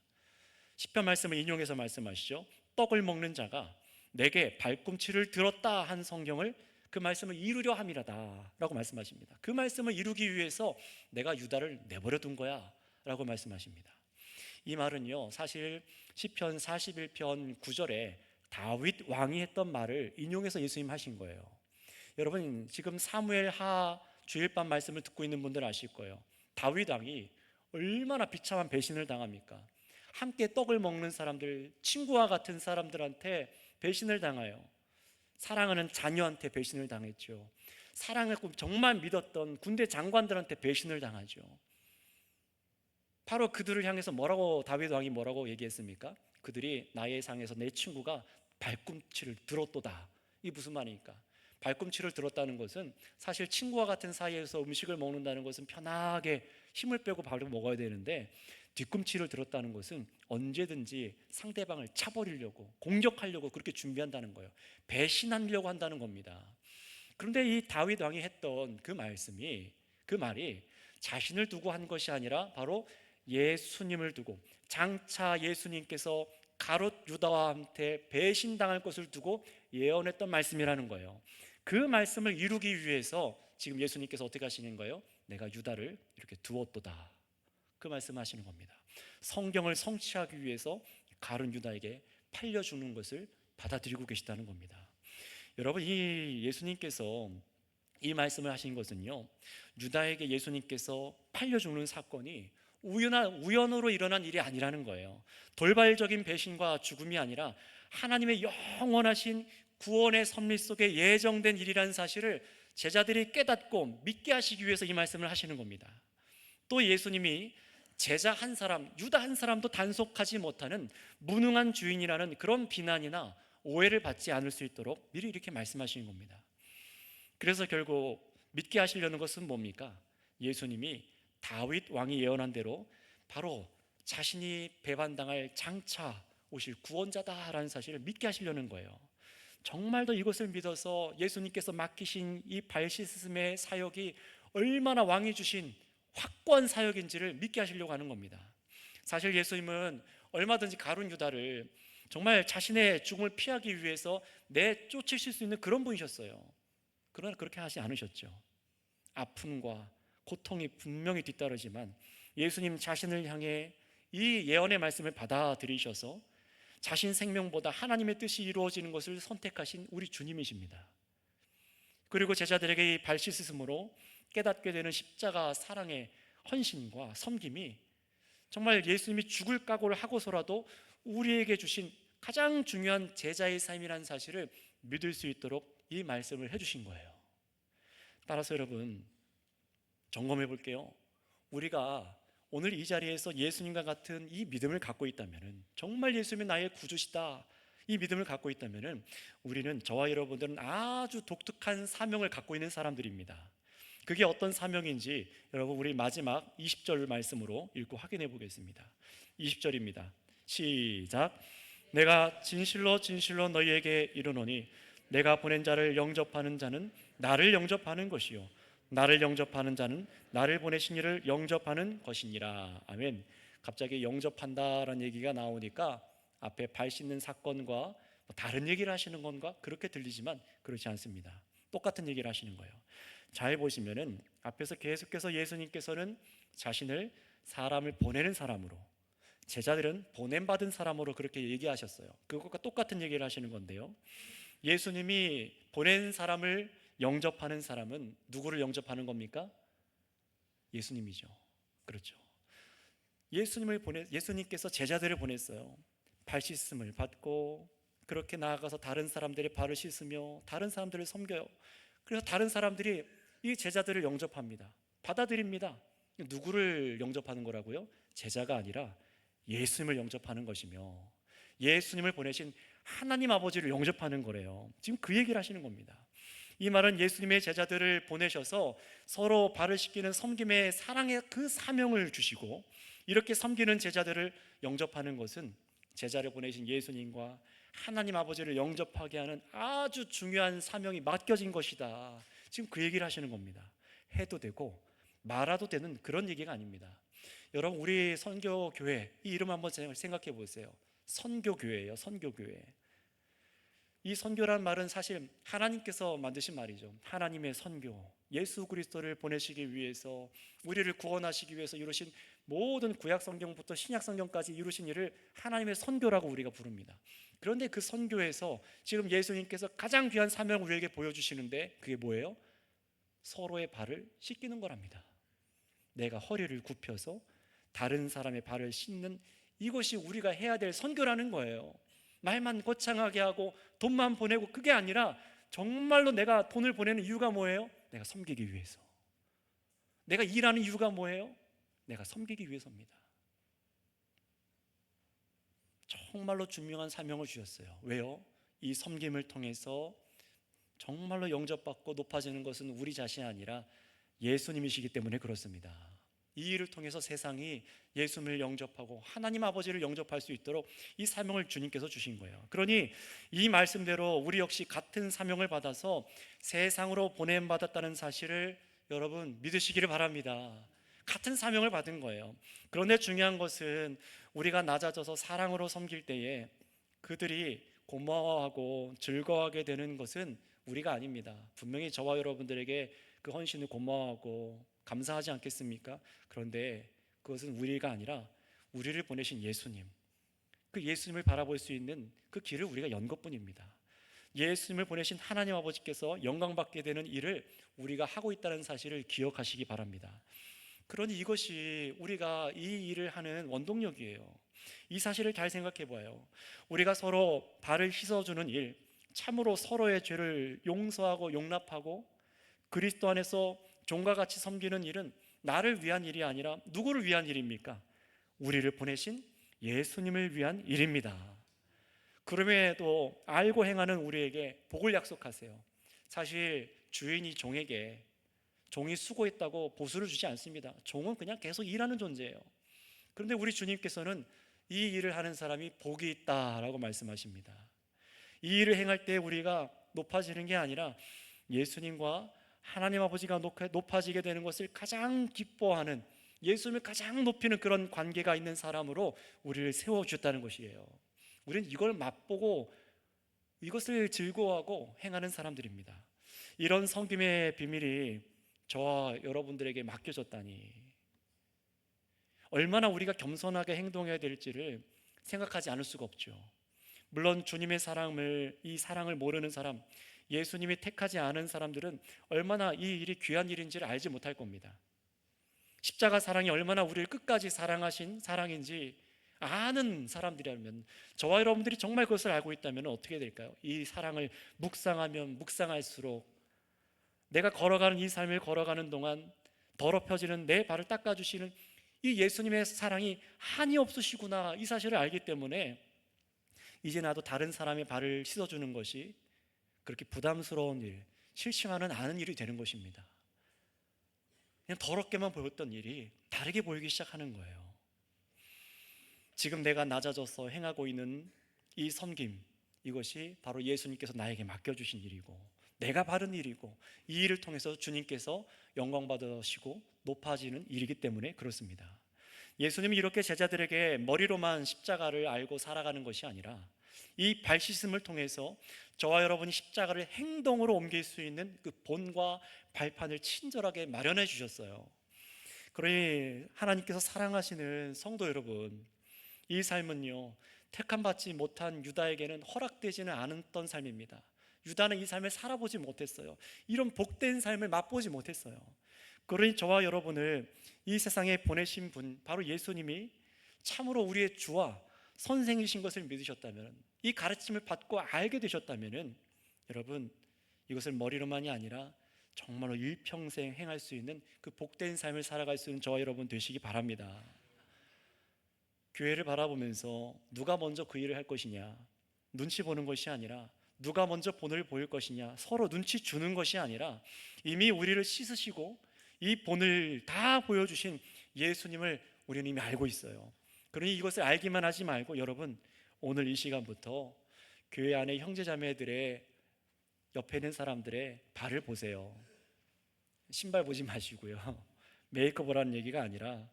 10편 말씀을 인용해서 말씀하시죠. 떡을 먹는 자가 내게 발꿈치를 들었다 한 성경을, 그 말씀을 이루려 함이라다 라고 말씀하십니다. 그 말씀을 이루기 위해서 내가 유다를 내버려 둔 거야 라고 말씀하십니다. 이 말은요, 사실 시편 41편 9절에 다윗 왕이 했던 말을 인용해서 예수님 하신 거예요. 여러분, 지금 사무엘 하 주일밤 말씀을 듣고 있는 분들 아실 거예요. 다윗 왕이 얼마나 비참한 배신을 당합니까? 함께 떡을 먹는 사람들, 친구와 같은 사람들한테 배신을 당해요. 사랑하는 자녀한테 배신을 당했죠. 사랑했고 정말 믿었던 군대 장관들한테 배신을 당하죠. 바로 그들을 향해서 다윗 왕이 뭐라고 얘기했습니까? 그들이 나의 상에서 내 친구가 발꿈치를 들었도다. 이게 무슨 말입니까? 발꿈치를 들었다는 것은, 사실 친구와 같은 사이에서 음식을 먹는다는 것은 편하게 힘을 빼고 밥을 먹어야 되는데, 뒤꿈치를 들었다는 것은 언제든지 상대방을 차버리려고, 공격하려고 그렇게 준비한다는 거예요. 배신하려고 한다는 겁니다. 그런데 이 다윗 왕이 했던 그 말이 자신을 두고 한 것이 아니라 바로 예수님을 두고, 장차 예수님께서 가롯 유다한테 배신당할 것을 두고 예언했던 말씀이라는 거예요. 그 말씀을 이루기 위해서 지금 예수님께서 어떻게 하시는 거예요? 내가 유다를 이렇게 두었도다, 그 말씀하시는 겁니다. 성경을 성취하기 위해서 가룟 유다에게 팔려주는 것을 받아들이고 계시다는 겁니다. 여러분, 이 예수님께서 이 말씀을 하신 것은요, 유다에게 예수님께서 팔려주는 사건이 우연으로 일어난 일이 아니라는 거예요. 돌발적인 배신과 죽음이 아니라 하나님의 영원하신 구원의 섭리 속에 예정된 일이라는 사실을 제자들이 깨닫고 믿게 하시기 위해서 이 말씀을 하시는 겁니다. 또 예수님이 제자 한 사람, 유다 한 사람도 단속하지 못하는 무능한 주인이라는 그런 비난이나 오해를 받지 않을 수 있도록 미리 이렇게 말씀하시는 겁니다. 그래서 결국 믿게 하시려는 것은 뭡니까? 예수님이 다윗 왕이 예언한 대로 바로 자신이 배반당할 장차 오실 구원자다라는 사실을 믿게 하시려는 거예요. 정말 더 이것을 믿어서 예수님께서 맡기신 이 발씻음의 사역이 얼마나 왕이 주신 확고한 사역인지를 믿게 하시려고 하는 겁니다. 사실 예수님은 얼마든지 가룟 유다를 정말 자신의 죽음을 피하기 위해서 내쫓으실 수 있는 그런 분이셨어요. 그러나 그렇게 하지 않으셨죠. 아픔과 고통이 분명히 뒤따르지만 예수님 자신을 향해 이 예언의 말씀을 받아들이셔서 자신 생명보다 하나님의 뜻이 이루어지는 것을 선택하신 우리 주님이십니다. 그리고 제자들에게 이 발 씻으심으로 깨닫게 되는 십자가 사랑의 헌신과 섬김이 정말 예수님이 죽을 각오를 하고서라도 우리에게 주신 가장 중요한 제자의 삶이라는 사실을 믿을 수 있도록 이 말씀을 해주신 거예요. 따라서 여러분, 점검해 볼게요. 우리가 오늘 이 자리에서 예수님과 같은 이 믿음을 갖고 있다면, 정말 예수님이 나의 구주시다, 이 믿음을 갖고 있다면 우리는, 저와 여러분들은 아주 독특한 사명을 갖고 있는 사람들입니다. 그게 어떤 사명인지 여러분, 우리 마지막 20절 말씀으로 읽고 확인해 보겠습니다. 20절입니다. 시작. 내가 진실로 진실로 너희에게 이르노니 내가 보낸 자를 영접하는 자는 나를 영접하는 것이요 나를 영접하는 자는 나를 보내신 이를 영접하는 것이니라. 아멘. 갑자기 영접한다라는 얘기가 나오니까 앞에 발 씻는 사건과 다른 얘기를 하시는 건가? 그렇게 들리지만 그렇지 않습니다. 똑같은 얘기를 하시는 거예요. 잘 보시면은 앞에서 계속해서 예수님께서는 자신을 사람을 보내는 사람으로, 제자들은 보냄받은 사람으로 그렇게 얘기하셨어요. 그것과 똑같은 얘기를 하시는 건데요, 예수님이 보낸 사람을 영접하는 사람은 누구를 영접하는 겁니까? 예수님이죠. 그렇죠. 예수님께서 제자들을 보냈어요. 발 씻음을 받고 그렇게 나아가서 다른 사람들의 발을 씻으며 다른 사람들을 섬겨요. 그래서 다른 사람들이 이 제자들을 영접합니다. 받아들입니다. 누구를 영접하는 거라고요? 제자가 아니라 예수님을 영접하는 것이며 예수님을 보내신 하나님 아버지를 영접하는 거래요. 지금 그 얘기를 하시는 겁니다. 이 말은 예수님의 제자들을 보내셔서 서로 발을 씻기는 섬김의 사랑의 그 사명을 주시고, 이렇게 섬기는 제자들을 영접하는 것은 제자를 보내신 예수님과 하나님 아버지를 영접하게 하는 아주 중요한 사명이 맡겨진 것이다. 지금 그 얘기를 하시는 겁니다. 해도 되고 말아도 되는 그런 얘기가 아닙니다. 여러분, 우리 선교교회 이 이름 한번 생각해 보세요. 선교교회예요. 선교교회. 이 선교란 말은 사실 하나님께서 만드신 말이죠. 하나님의 선교, 예수 그리스도를 보내시기 위해서, 우리를 구원하시기 위해서 이루신 모든 구약 성경부터 신약 성경까지 이루신 일을 하나님의 선교라고 우리가 부릅니다. 그런데 그 선교에서 지금 예수님께서 가장 귀한 사명을 우리에게 보여주시는데 그게 뭐예요? 서로의 발을 씻기는 거랍니다. 내가 허리를 굽혀서 다른 사람의 발을 씻는, 이것이 우리가 해야 될 선교라는 거예요. 말만 거창하게 하고 돈만 보내고, 그게 아니라 정말로 내가 돈을 보내는 이유가 뭐예요? 내가 섬기기 위해서. 내가 일하는 이유가 뭐예요? 내가 섬기기 위해서입니다. 정말로 중요한 사명을 주셨어요. 왜요? 이 섬김을 통해서 정말로 영접받고 높아지는 것은 우리 자신이 아니라 예수님이시기 때문에 그렇습니다. 이 일을 통해서 세상이 예수님을 영접하고 하나님 아버지를 영접할 수 있도록 이 사명을 주님께서 주신 거예요. 그러니 이 말씀대로 우리 역시 같은 사명을 받아서 세상으로 보냄받았다는 사실을 여러분 믿으시기를 바랍니다. 같은 사명을 받은 거예요. 그런데 중요한 것은 우리가 낮아져서 사랑으로 섬길 때에 그들이 고마워하고 즐거워하게 되는 것은 우리가 아닙니다. 분명히 저와 여러분들에게 그 헌신을 고마워하고 감사하지 않겠습니까? 그런데 그것은 우리가 아니라 우리를 보내신 예수님, 그 예수님을 바라볼 수 있는 그 길을 우리가 연 것뿐입니다. 예수님을 보내신 하나님 아버지께서 영광받게 되는 일을 우리가 하고 있다는 사실을 기억하시기 바랍니다. 그러니 이것이 우리가 이 일을 하는 원동력이에요. 이 사실을 잘 생각해 봐요. 우리가 서로 발을 씻어주는 일, 참으로 서로의 죄를 용서하고 용납하고 그리스도 안에서 종과 같이 섬기는 일은 나를 위한 일이 아니라 누구를 위한 일입니까? 우리를 보내신 예수님을 위한 일입니다. 그럼에도 알고 행하는 우리에게 복을 약속하세요. 사실 주인이 종에게, 종이 수고했다고 보수를 주지 않습니다. 종은 그냥 계속 일하는 존재예요. 그런데 우리 주님께서는 이 일을 하는 사람이 복이 있다라고 말씀하십니다. 이 일을 행할 때 우리가 높아지는 게 아니라 예수님과 하나님 아버지가 높아지게 되는 것을 가장 기뻐하는, 예수님을 가장 높이는 그런 관계가 있는 사람으로 우리를 세워주셨다는 것이에요. 우리는 이걸 맛보고 이것을 즐거워하고 행하는 사람들입니다. 이런 섬김의 비밀이 저와 여러분들에게 맡겨졌다니, 얼마나 우리가 겸손하게 행동해야 될지를 생각하지 않을 수가 없죠. 물론 주님의 사랑을, 이 사랑을 모르는 사람, 예수님이 택하지 않은 사람들은 얼마나 이 일이 귀한 일인지를 알지 못할 겁니다. 십자가 사랑이 얼마나 우리를 끝까지 사랑하신 사랑인지 아는 사람들이라면, 저와 여러분들이 정말 그것을 알고 있다면 어떻게 될까요? 이 사랑을 묵상하면 묵상할수록 내가 걸어가는 이 삶을 걸어가는 동안 더럽혀지는 내 발을 닦아주시는 이 예수님의 사랑이 한이 없으시구나, 이 사실을 알기 때문에 이제 나도 다른 사람의 발을 씻어주는 것이 그렇게 부담스러운 일, 싫지만은 않은 일이 되는 것입니다. 그냥 더럽게만 보였던 일이 다르게 보이기 시작하는 거예요. 지금 내가 낮아져서 행하고 있는 이 섬김, 이것이 바로 예수님께서 나에게 맡겨주신 일이고 내가 바른 일이고 이 일을 통해서 주님께서 영광 받으시고 높아지는 일이기 때문에 그렇습니다. 예수님이 이렇게 제자들에게 머리로만 십자가를 알고 살아가는 것이 아니라 이 발 씻음을 통해서 저와 여러분이 십자가를 행동으로 옮길 수 있는 그 본과 발판을 친절하게 마련해 주셨어요. 그러니 하나님께서 사랑하시는 성도 여러분, 이 삶은요, 택함받지 못한 유다에게는 허락되지는 않았던 삶입니다. 유다는 이 삶을 살아보지 못했어요. 이런 복된 삶을 맛보지 못했어요. 그러니 저와 여러분을 이 세상에 보내신 분, 바로 예수님이 참으로 우리의 주와 선생이신 것을 믿으셨다면, 이 가르침을 받고 알게 되셨다면, 여러분, 이것을 머리로만이 아니라 정말로 일평생 행할 수 있는 그 복된 삶을 살아갈 수 있는 저와 여러분 되시기 바랍니다. 교회를 바라보면서 누가 먼저 그 일을 할 것이냐, 눈치 보는 것이 아니라 누가 먼저 본을 보일 것이냐, 서로 눈치 주는 것이 아니라 이미 우리를 씻으시고 이 본을 다 보여주신 예수님을 우리는 이미 알고 있어요. 그러니 이것을 알기만 하지 말고 여러분, 오늘 이 시간부터 교회 안에 형제자매들의 옆에 있는 사람들의 발을 보세요. 신발 보지 마시고요, 메이크업이라는 얘기가 아니라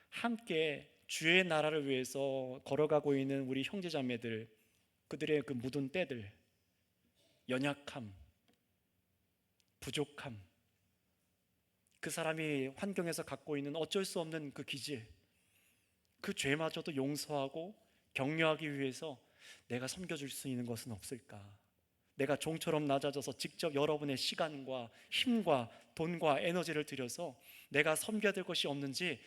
함께 주의 나라를 위해서 걸어가고 있는 우리 형제자매들, 그들의 그 묻은 때들, 연약함, 부족함, 그 사람이 환경에서 갖고 있는 어쩔 수 없는 그 기질, 그 죄마저도 용서하고 격려하기 위해서 내가 섬겨줄 수 있는 것은 없을까? 내가 종처럼 낮아져서 직접 여러분의 시간과 힘과 돈과 에너지를 들여서 내가 섬겨야 될 것이 없는지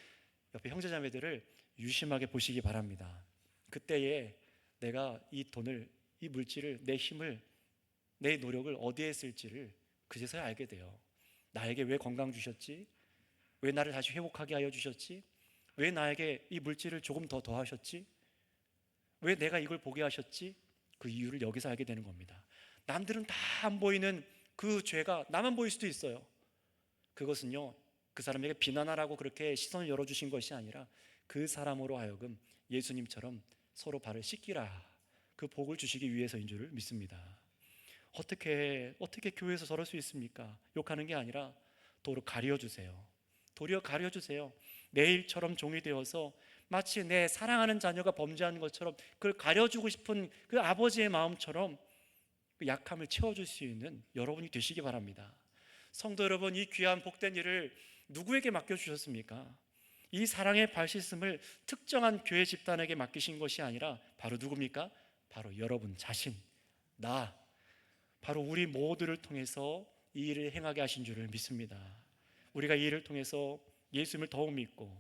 옆에 형제자매들을 유심하게 보시기 바랍니다. 그때에 내가 이 돈을, 이 물질을, 내 힘을, 내 노력을 어디에 쓸지를 그제서야 알게 돼요. 나에게 왜 건강 주셨지? 왜 나를 다시 회복하게 하여 주셨지? 왜 나에게 이 물질을 조금 더 더하셨지? 왜 내가 이걸 보게 하셨지? 그 이유를 여기서 알게 되는 겁니다. 남들은 다 안 보이는 그 죄가 나만 보일 수도 있어요. 그것은요, 그 사람에게 비난하라고 그렇게 시선을 열어주신 것이 아니라 그 사람으로 하여금 예수님처럼 서로 발을 씻기라, 그 복을 주시기 위해서인 줄 믿습니다. 어떻게 교회에서 저럴 수 있습니까? 욕하는 게 아니라 도로 가려주세요. 도리어 가려주세요. 내 일처럼 종이 되어서 마치 내 사랑하는 자녀가 범죄하는 것처럼 그걸 가려주고 싶은 그 아버지의 마음처럼 그 약함을 채워줄 수 있는 여러분이 되시기 바랍니다. 성도 여러분, 이 귀한 복된 일을 누구에게 맡겨주셨습니까? 이 사랑의 발씻음을 특정한 교회 집단에게 맡기신 것이 아니라 바로 누굽니까? 바로 여러분 자신, 나, 바로 우리 모두를 통해서 이 일을 행하게 하신 줄을 믿습니다. 우리가 이 일을 통해서 예수님을 더욱 믿고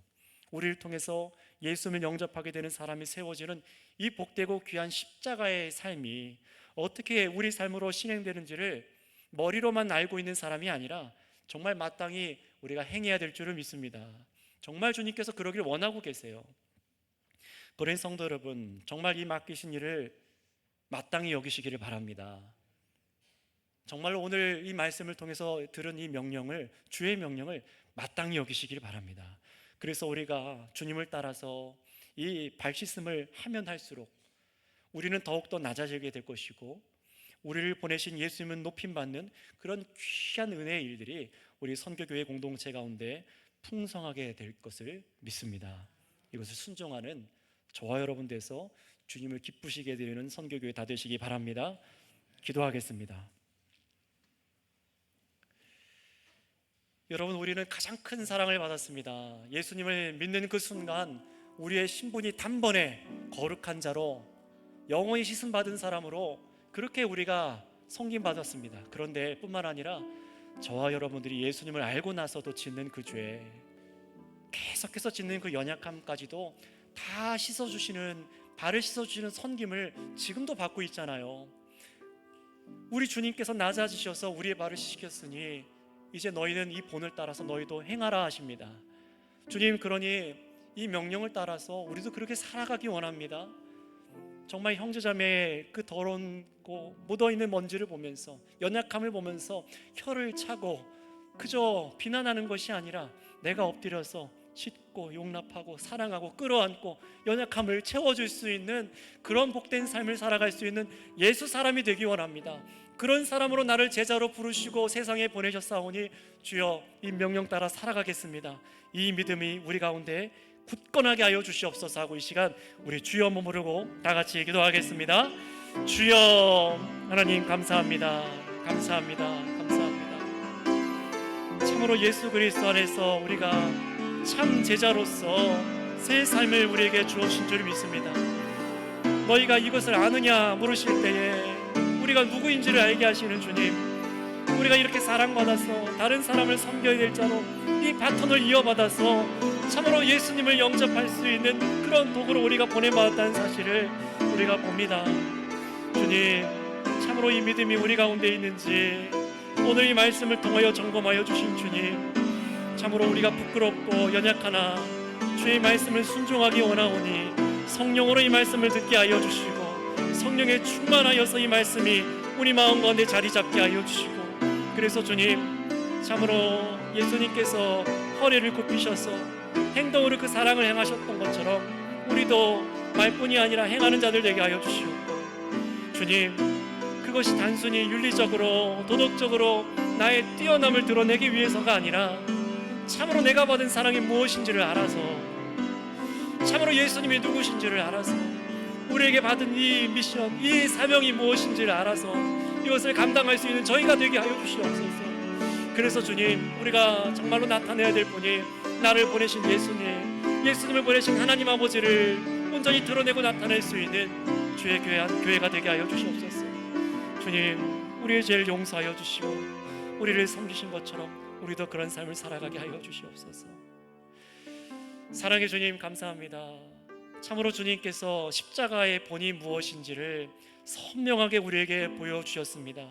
우리를 통해서 예수님을 영접하게 되는 사람이 세워지는 이 복되고 귀한 십자가의 삶이 어떻게 우리 삶으로 실행되는지를 머리로만 알고 있는 사람이 아니라 정말 마땅히 우리가 행해야 될 줄을 믿습니다. 정말 주님께서 그러길 원하고 계세요. 그런 성도 여러분, 정말 이 맡기신 일을 마땅히 여기시기를 바랍니다. 정말로 오늘 이 말씀을 통해서 들은 이 명령을, 주의 명령을 마땅히 여기시기를 바랍니다. 그래서 우리가 주님을 따라서 이 발씻음을 하면 할수록 우리는 더욱더 낮아지게 될 것이고, 우리를 보내신 예수님은 높임받는 그런 귀한 은혜의 일들이 우리 선교교회 공동체 가운데 풍성하게 될 것을 믿습니다. 이것을 순종하는 저와 여러분 돼서 주님을 기쁘시게 되는 선교교회 다 되시기 바랍니다. 기도하겠습니다. 여러분, 우리는 가장 큰 사랑을 받았습니다. 예수님을 믿는 그 순간 우리의 신분이 단번에 거룩한 자로, 영원히 씻음받은 사람으로 그렇게 우리가 섬김받았습니다. 그런데 뿐만 아니라 저와 여러분들이 예수님을 알고 나서도 짓는 그 죄, 계속해서 짓는 그 연약함까지도 다 씻어주시는, 발을 씻어주시는 섬김을 지금도 받고 있잖아요. 우리 주님께서 낮아지셔서 우리의 발을 씻겼으니 이제 너희는 이 본을 따라서 너희도 행하라 하십니다. 주님, 그러니 이 명령을 따라서 우리도 그렇게 살아가기 원합니다. 정말 형제자매의 그 더러운 묻어있는 먼지를 보면서, 연약함을 보면서 혀를 차고 그저 비난하는 것이 아니라 내가 엎드려서 씻고 용납하고 사랑하고 끌어안고 연약함을 채워줄 수 있는 그런 복된 삶을 살아갈 수 있는 예수 사람이 되기 원합니다. 그런 사람으로 나를 제자로 부르시고 세상에 보내셨사오니 주여 이 명령 따라 살아가겠습니다. 이 믿음이 우리 가운데 굳건하게 하여 주시옵소서 하고 이 시간 우리 주여 머무르고 다 같이 기도하겠습니다. 주여 하나님 감사합니다. 감사합니다. 감사합니다. 참으로 예수 그리스도 안에서 우리가 참 제자로서 새 삶을 우리에게 주어진 줄 믿습니다. 너희가 이것을 아느냐 물으실 때에 우리가 누구인지를 알게 하시는 주님, 우리가 이렇게 사랑받아서 다른 사람을 섬겨야 될 자로 이 바톤을 이어받아서 참으로 예수님을 영접할 수 있는 그런 도구로 우리가 보내받았다는 사실을 우리가 봅니다. 주님, 참으로 이 믿음이 우리 가운데 있는지 오늘 이 말씀을 통하여 점검하여 주신 주님, 참으로 우리가 부끄럽고 연약하나 주의 말씀을 순종하기 원하오니 성령으로 이 말씀을 듣게 하여 주시고 성령에 충만하여서 이 말씀이 우리 마음 가운데 자리 잡게 하여 주시고, 그래서 주님, 참으로 예수님께서 허리를 굽히셔서 행동으로 그 사랑을 행하셨던 것처럼 우리도 말뿐이 아니라 행하는 자들 되게 하여 주시옵고, 주님, 그것이 단순히 윤리적으로 도덕적으로 나의 뛰어남을 드러내기 위해서가 아니라 참으로 내가 받은 사랑이 무엇인지를 알아서, 참으로 예수님이 누구신지를 알아서, 우리에게 받은 이 미션, 이 사명이 무엇인지를 알아서 이것을 감당할 수 있는 저희가 되게 하여 주시옵소서. 그래서 주님, 우리가 정말로 나타내야 될 분이 나를 보내신 예수님, 예수님을 보내신 하나님 아버지를 온전히 드러내고 나타낼 수 있는 주의 교회가 되게 하여 주시옵소서. 주님, 우리의 죄를 용서하여 주시고 우리를 섬기신 것처럼 우리도 그런 삶을 살아가게 하여 주시옵소서. 사랑의 주님, 감사합니다. 참으로 주님께서 십자가의 본이 무엇인지를 선명하게 우리에게 보여주셨습니다.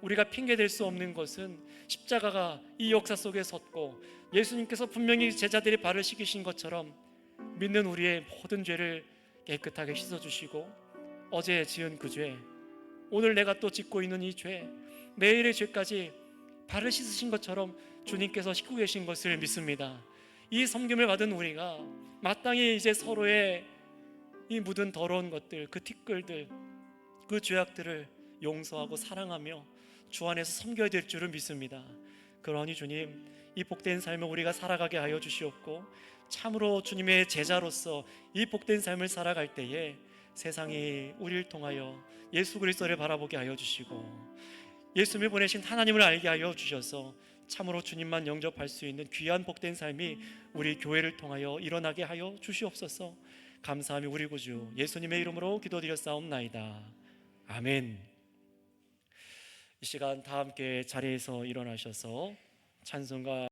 우리가 핑계댈 수 없는 것은 십자가가 이 역사 속에 섰고 예수님께서 분명히 제자들의 발을 씻기신 것처럼 믿는 우리의 모든 죄를 깨끗하게 씻어주시고 어제 지은 그 죄, 오늘 내가 또 짓고 있는 이 죄, 내일의 죄까지 발을 씻으신 것처럼 주님께서 씻고 계신 것을 믿습니다. 이 섬김을 받은 우리가 마땅히 이제 서로의 이 묻은 더러운 것들, 그 티끌들, 그 죄악들을 용서하고 사랑하며 주 안에서 섬겨야 될 줄을 믿습니다. 그러니 주님, 이 복된 삶을 우리가 살아가게 하여 주시옵고 참으로 주님의 제자로서 이 복된 삶을 살아갈 때에 세상이 우리를 통하여 예수 그리스도를 바라보게 하여 주시고 예수님을 보내신 하나님을 알게 하여 주셔서 참으로 주님만 영접할 수 있는 귀한 복된 삶이 우리 교회를 통하여 일어나게 하여 주시옵소서. 감사하며 우리 구주 예수님의 이름으로 기도드렸사옵나이다. 아멘. 이 시간 다 함께 자리에서 일어나셔서 찬송가